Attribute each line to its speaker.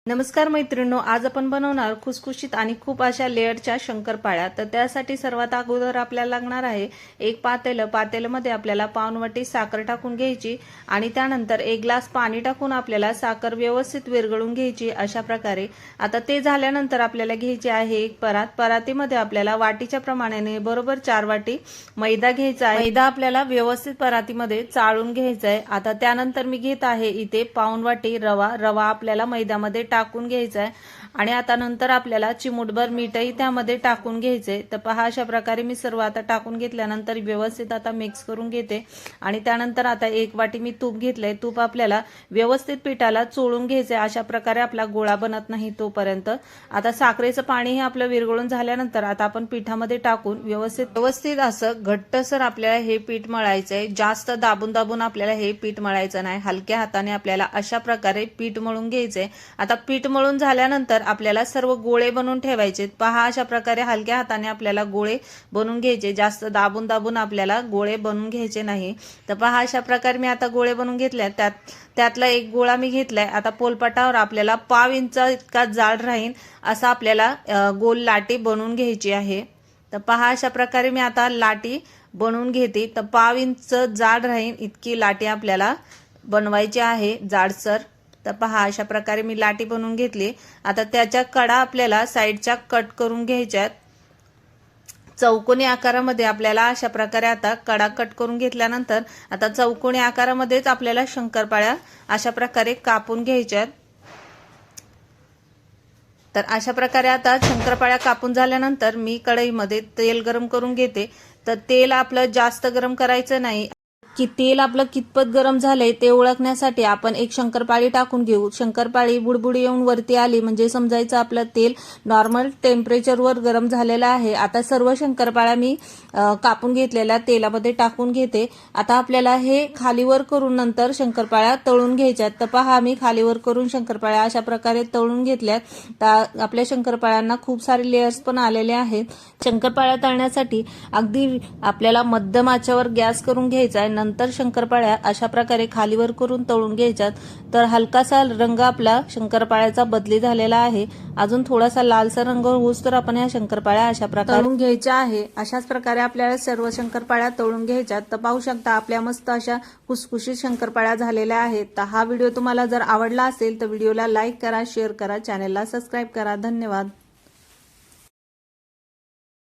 Speaker 1: नमस्कार मैत्रिणींनो, आज आपण बनवणार खुसखुशीत आणि खूप अशा लेअरच्या शंकरपाळ्या। तर त्यासाठी सर्वात अगोदर आपल्याला लागणार आहे एक पातेलं। पातेल्यामध्ये आपल्याला पाऊण वाटी साखर टाकून घ्यायची आणि त्यानंतर एक ग्लास पाणी टाकून आपल्याला साखर व्यवस्थित विरघळून घ्यायची अशा प्रकारे। आता ते झाल्यानंतर आपल्याला घ्यायची आहे एक परात। परातीमध्ये आपल्याला वाटीच्या प्रमाणाने बरोबर 4 वाटी मैदा घ्यायचा आहे। मैदा आपल्याला व्यवस्थित परातीमध्ये चाळून घ्यायचा आहे। आता त्यानंतर मी घेत आहे इथे पाऊण वाटी रवा। रवा आपल्याला मैद्यामध्ये टाकून घ्यायचा आहे आणि आता नंतर आपल्याला चिमूटभर मीठही त्यामध्ये टाकून घ्यायचे। तर पहा अशा प्रकारे मी सर्व आता टाकून घेतल्यानंतर व्यवस्थित आता मिक्स करून घेते आणि त्यानंतर आता एक वाटी मी तूप घेतलंय। तूप आपल्याला व्यवस्थित पिठाला चोळून घ्यायचे, अशा प्रकारे आपला गोळा बनत नाही तोपर्यंत। आता साखरेचं पाणी हे आपलं विरघळून झाल्यानंतर आता आपण पिठामध्ये टाकून व्यवस्थित असं घट्टसर आपल्याला हे पीठ मळायचंय। जास्त दाबून दाबून आपल्याला हे पीठ मळायचं नाही, हलक्या हाताने आपल्याला अशा प्रकारे पीठ मळून घ्यायचंय। आता पीठ मळून झाल्यानंतर आपल्याला सर्व गोळे बनवून ठेवायचे। पहा अशा प्रकारे हलक्या हाताने आपल्याला गोळे बनवून घ्यायचे, जास्त दाबून दाबून आपल्याला गोळे बनवून घ्यायचे नाही। तर पहा अशा प्रकारे मी आता गोळे बनवून घेतले। त्यातला एक गोळा मी घेतलाय। आता पोलपाटावर आपल्याला पाव इंच इतका जाड राहील असा आपल्याला गोल लाटी बनवून घ्यायची आहे। तर पहा अशा प्रकारे मी आता लाटी बनवून घेते। तर पाव इंच जाड राहील इतकी लाटी आपल्याला बनवायची आहे, जाडसर। तर पहा अशा प्रकारे मी लाटी बनवून घेतली। आता त्याच्या कडा आपल्याला साईडच्या कट करून घ्यायच्यात। चौकोनी आकारामध्ये आपल्याला अशा प्रकारे आता कडा कट करून घेतल्यानंतर आता चौकोनी आकारामध्येच आपल्याला शंकरपाळ्या अशा प्रकारे कापून घ्यायच्यात। तर अशा प्रकारे आता शंकरपाळ्या कापून झाल्यानंतर मी कढईमध्ये तेल गरम करून घेते। तर तेल आपलं जास्त गरम करायचं नाही, की तेल आपलं कितपत गरम झालंय ते ओळखण्यासाठी आपण एक शंकरपाळी टाकून घेऊ। शंकरपाळी बुडबुडी येऊन वरती आली म्हणजे समजायचं आपलं तेल नॉर्मल टेम्परेचरवर गरम झालेलं आहे। आता सर्व शंकरपाळ्या मी कापून घेतलेल्या तेलामध्ये टाकून घेते। आता आपल्याला हे खालीवर करून नंतर शंकरपाळ्या तळून घ्यायच्यात। तर पहा मी खालीवर करून शंकरपाळ्या अशा प्रकारे तळून घेतल्यात। तर आपल्या शंकरपाळ्यांना खूप सारे लेयर्स पण आलेले आहेत। शंकरपाळ्या तळण्यासाठी अगदी आपल्याला मध्यम आचेवर गॅस करून घ्यायचा आहे। नंतर शंकरपाळ्या अशा प्रकारे खालीवर करून तळून घ्यायच्यात। तर हलकासा रंग आपला शंकरपाळ्याचा बदली झालेला आहे। अजून थोडासा लालसर रंग होऊस तर आपण या शंकरपाळ्या अशा प्रकारे तळून घ्यायच्या आहे। अशाच प्रकारे आपल्याला सर्व शंकरपाळ्या तळून घ्यायच्यात। तर पाहू शकता आपल्या मस्त अशा खुसखुशीत शंकरपाळ्या झालेल्या आहेत। तर हा व्हिडिओ तुम्हाला जर आवडला असेल तर व्हिडिओला लाईक करा, शेअर करा, चॅनलला सबस्क्राईब करा। धन्यवाद।